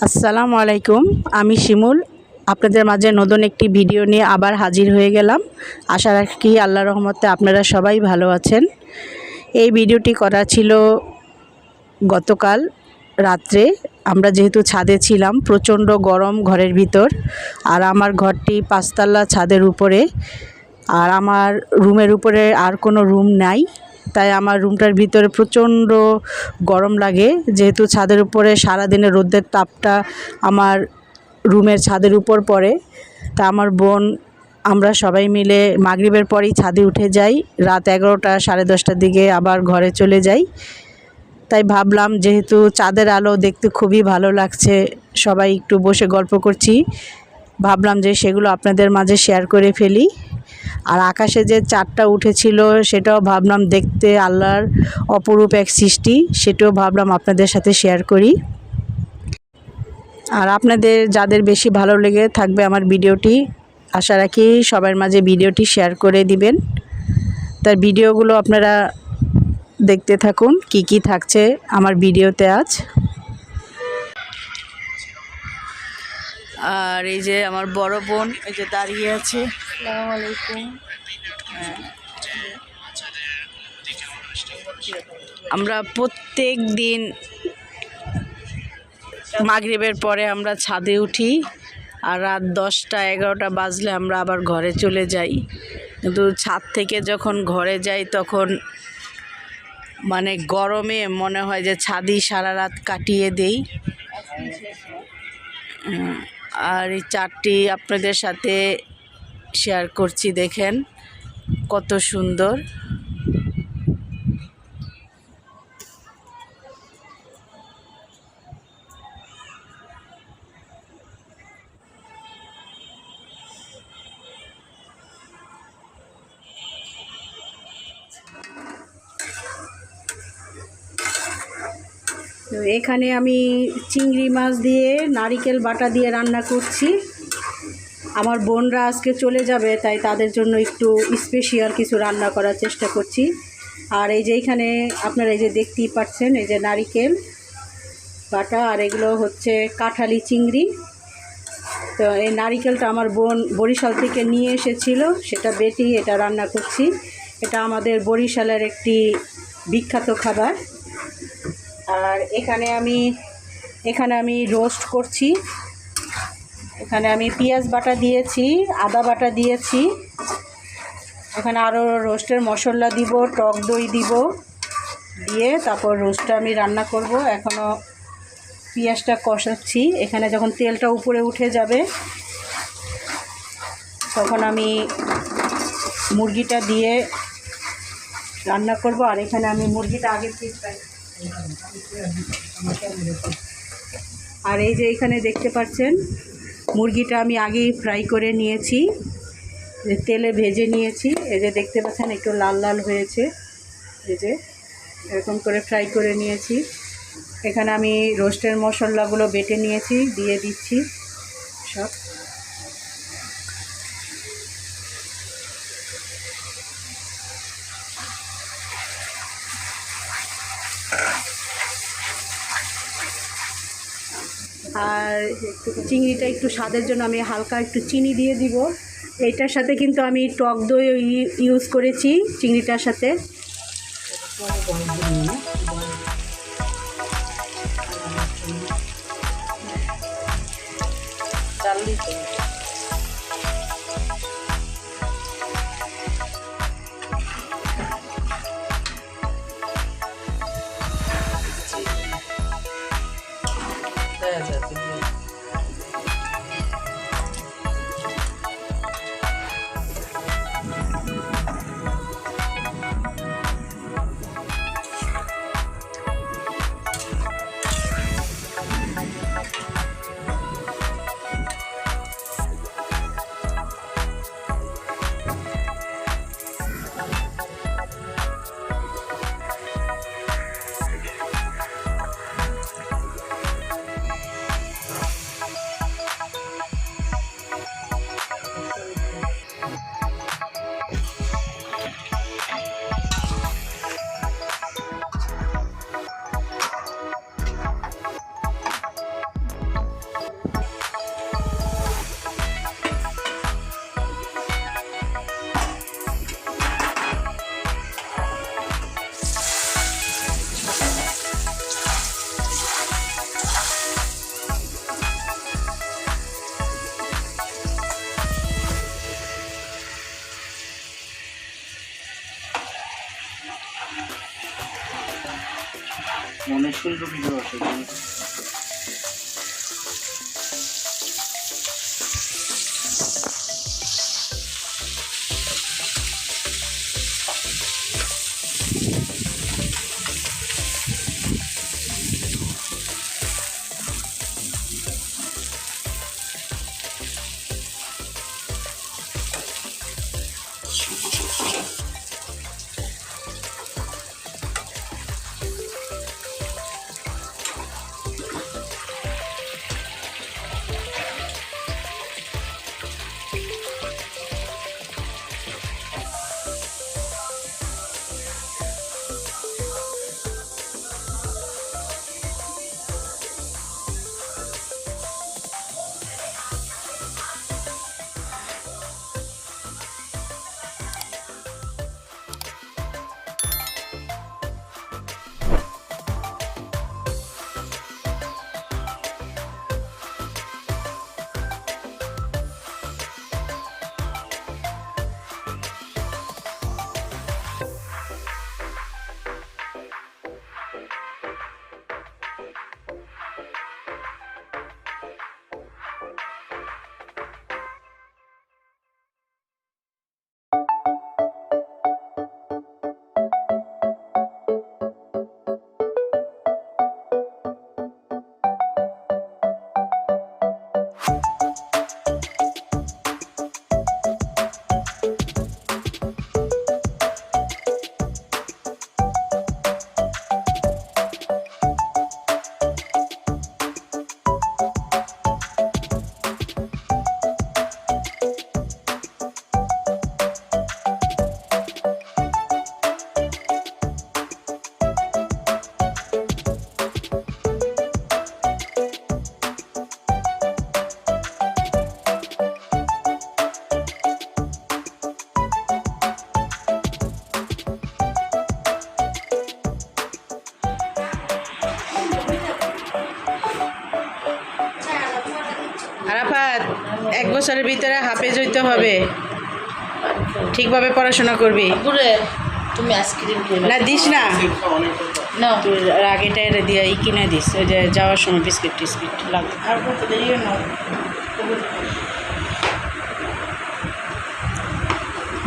আসসালামু আলাইকুম। আমি শিমুল আপনাদের মাঝে নতুন একটি ভিডিও নিয়ে আবার হাজির হয়ে গেলাম। আশা রাখি আল্লাহর রহমতে আপনারা সবাই ভালো আছেন। এই ভিডিওটি করা ছিল গতকাল রাত্রে। আমরা যেহেতু ছাদে ছিলাম, প্রচণ্ড গরম ঘরের ভিতর, আর আমার ঘরটি পাঁচতলা ছাদের উপরে, আর আমার রুমের উপরে আর কোনো রুম নাই, তাই আমার রুমটার ভিতরে প্রচণ্ড গরম লাগে। যেহেতু ছাদের উপরে সারাদিনের রোদের তাপটা আমার রুমের ছাদের উপর পড়ে, তা আমার বোন আমরা সবাই মিলে মাগরিবের পরেই ছাদে উঠে যাই। রাত 11টা 10:30টার দিকে আবার ঘরে চলে যাই। তাই ভাবলাম, যেহেতু চাঁদের আলো দেখতে খুবই ভালো লাগছে, সবাই একটু বসে গল্প করছি, ভাবলাম যে সেগুলো আপনাদের মাঝে শেয়ার করে ফেলি। আর আকাশে যে চাঁদটা উঠেছিল সেটাও ভাবলাম দেখতে আল্লাহর অপরূপ এক সৃষ্টি, সেটাও ভাবলাম আপনাদের সাথে শেয়ার করি। আর আপনাদের যাদের বেশি ভালো লেগে থাকবে আমার ভিডিওটি, আশা রাখি সবার মাঝে ভিডিওটি শেয়ার করে দিবেন। তার ভিডিওগুলো আপনারা দেখতে থাকুন, কি কি থাকছে আমার ভিডিওতে আজ। আর এই যে আমার বড় বোন এই যে দাঁড়িয়ে আছে। আসসালামু আলাইকুম। আমরা প্রত্যেক দিন মাগরিবের পরে আমরা ছাদে উঠি, আর রাত 10টা 11টা বাজলে আমরা আবার ঘরে চলে যাই। কিন্তু ছাদ থেকে যখন ঘরে যাই তখন মানে গরমে মনে হয় যে ছাদই সারা রাত কাটিয়ে দেই। আর এই চাঁদটি আপনাদের সাথে শেয়ার করছি, দেখেন কত সুন্দর। তো এখানে আমি চিংড়ি মাছ দিয়ে নারিকেল বাটা দিয়ে রান্না করছি। আমার বোনরা আজকে চলে যাবে, তাই তাদের জন্য একটু স্পেশাল কিছু রান্না করার চেষ্টা করছি। আর এই যে এখানে আপনারা এই যে দেখতেই পাচ্ছেন, এই যে নারিকেল বাটা, আর এগুলো হচ্ছে কাঁঠালি চিংড়ি। তো এই নারিকেলটা আমার বোন বরিশাল থেকে নিয়ে এসেছিল, সেটা বেটে এটা রান্না করছি। এটা আমাদের বরিশালের একটি বিখ্যাত খাবার। আর এখানে আমি রোস্ট করছি। এখানে আমি পেঁয়াজ বাটা দিয়েছি, আদা বাটা দিয়েছি, এখানে আরও রোস্টের মশলা দিব, টক দই দিব, দিয়ে তারপর রোস্টটা আমি রান্না করব। এখনও পেঁয়াজটা কষাচ্ছি। এখানে যখন তেলটা উপরে উঠে যাবে তখন আমি মুরগিটা দিয়ে রান্না করব। আর এখানে আমি মুরগিটা আগে আর এই যে এখানে দেখতে পাচ্ছেন মুরগিটা আমি আগেই ফ্রাই করে নিয়েছি, তেলে ভেজে নিয়েছি। এই যে দেখতে পাচ্ছেন একটু লাল লাল হয়েছে, এই যে এরকম করে ফ্রাই করে নিয়েছি। এখানে আমি রোস্টের মশলাগুলো বেটে নিয়েছি, দিয়ে দিচ্ছি সব। আর চিংড়িটা একটু স্বাদের জন্য আমি হালকা একটু চিনি দিয়ে দিব। এইটার সাথে কিন্তু আমি টক দই ইউজ করেছি চিংড়িটার সাথে। অনেক সুন্দর ভিডিও আছে। আরাফাত 1 বছরের ভিতরে হাফেজ হইতে হবে, ঠিকভাবে পড়াশোনা করবি। তুমি আইসক্রিম খেয়ে না দিস না, নাও। তুই আগেটা এনে দিয়ে কিনে দিস, ওই যে যাওয়ার সময় বিস্কিট টিস্কিট লাগবে। আর কত দেরিও না।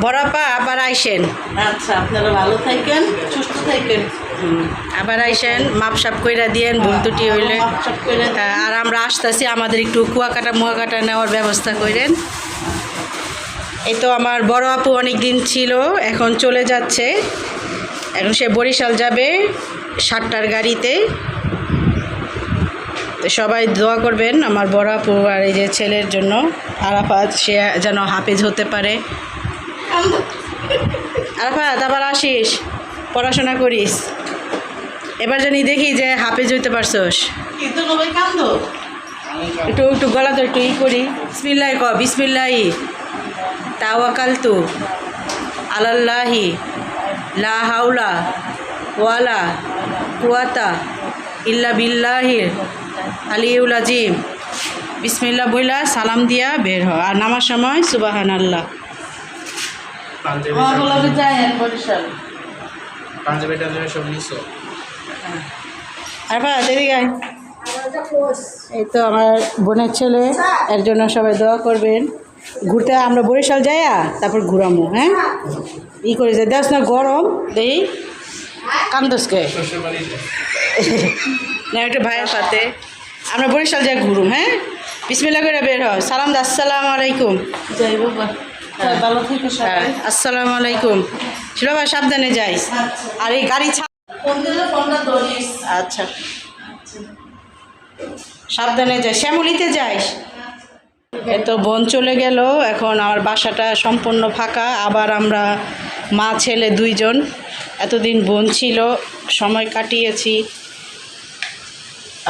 বড় আপা আবার আইসেন। আচ্ছা, আপনারা ভালো থাকেন, সুস্থ থাকেন। আবার আইসেন, মাপ সাপ কইরা দিয়েন, ভুল ত্রুটি হইলে। মাপসাপ কইরা দেন। আর আমরা আসতেছি, আমাদের একটু কুয়াকাটা মুয়াকাটা নেওয়ার ব্যবস্থা করেন। এই তো আমার বড় আপু অনেক দিন ছিল, এখন চলে যাচ্ছে, এখন সে বরিশাল যাবে 7টার গাড়িতে। তো সবাই দোয়া করবেন আমার বড় আপু আর এই যে ছেলের জন্য, আরাফাত সে যেন হাফেজ হতে পারে। আরাফাত আবার আসিস, পড়াশোনা করিস, এবার জানি দেখি যে হাফেজ হইতে পারছস। কিন্তু সবাই কান্দো। একটু একটু গলা তো একটু করি, বিসমিল্লাহি ক, বিসমিল্লাহি তাওয়াক্কালতু আলাল্লাহি লা হাওলা ওয়ালা কুওয়াতা ইল্লা বিল্লাহিল আলিয়ুল আজিম। বিসমিল্লাহ বইলা সালাম দিয়া বের হ, আর নামার সময় সুবহানাল্লাহ। আমার বলা যায় বরিশাল। পাঞ্জাবি টাঞ্জাবি সব নিছো? আর ভাই এদিকে আয়। এই তো আমার বোনের ছেলে, এর জন্য সবাই দোয়া করবেন। ঘুরতে আমরা বরিশাল যাইয়া তারপর ঘুরামো, হ্যাঁ ই করে যে দেখ না গরম দেখি কান্দসকে না, একটা ভাইয়ের সাথে আমরা বরিশাল যাই ঘুরুম। হ্যাঁ, বিসমিল্লাহ করে বের হয়, সালাম দা, আসসালামু আলাইকুম। যাই বাবা, ভালো থেকে হ্যাঁ, আসসালামু আলাইকুম। ছিল ভাই, সাবধানে যাই। আর এই গাড়ি ফোন দিলে ফোনটা ধরিস। আচ্ছা, সাবধানে যাই, শ্যামলিতে যাইস। এত বোন চলে গেল, এখন আমার বাসাটা সম্পূর্ণ ফাঁকা। আবার আমরা মা ছেলে 2 জন, এতদিন বোন ছিল, সময় কাটিয়েছি।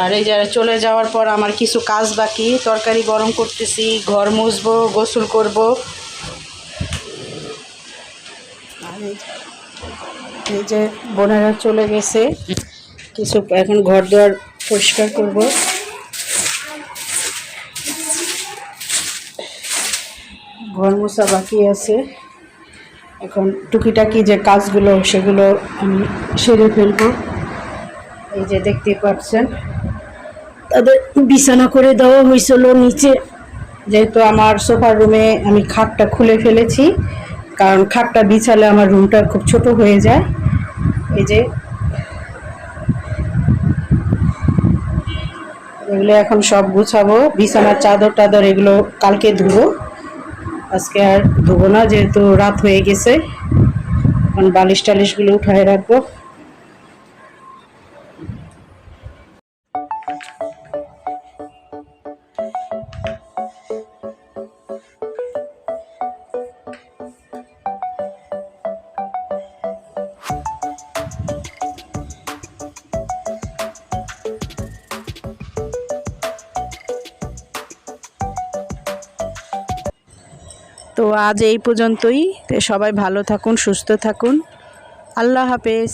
আর এই যারা চলে যাওয়ার পর আমার কিছু কাজ বাকি, তরকারি গরম করতেছি, ঘর মুছবো, গোসল করব। আর এই যে বোনেরা চলে গেছে, কিছু এখন ঘর দুয়ার পরিষ্কার করব। ঘর মোছা বাকি আছে, এখন টুকিটাকি যে কাজগুলো সেগুলো আমি সেরে ফেলবো। এই যে দেখতে পাচ্ছেন তাদের বিছানা করে দেওয়া হয়েছিল নিচে, যেহেতু আমার সোফার রুমে আমি খাটটা খুলে ফেলেছি, কারণ খাটটা বিছালে আমার রুমটা খুব ছোট হয়ে যায়। এই যে এগুলো এখন সব গুছাবো, বিছানার চাদর টাদর এগুলো কালকে ধুবো, আজকে আর ধুবো না যেহেতু রাত হয়ে গেছে। এখন বালিশ টালিশগুলো উঠায় রাখবো। তো আজ এই পর্যন্তই। তো সবাই ভালো থাকুন, সুস্থ থাকুন। আল্লাহ হাফেজ।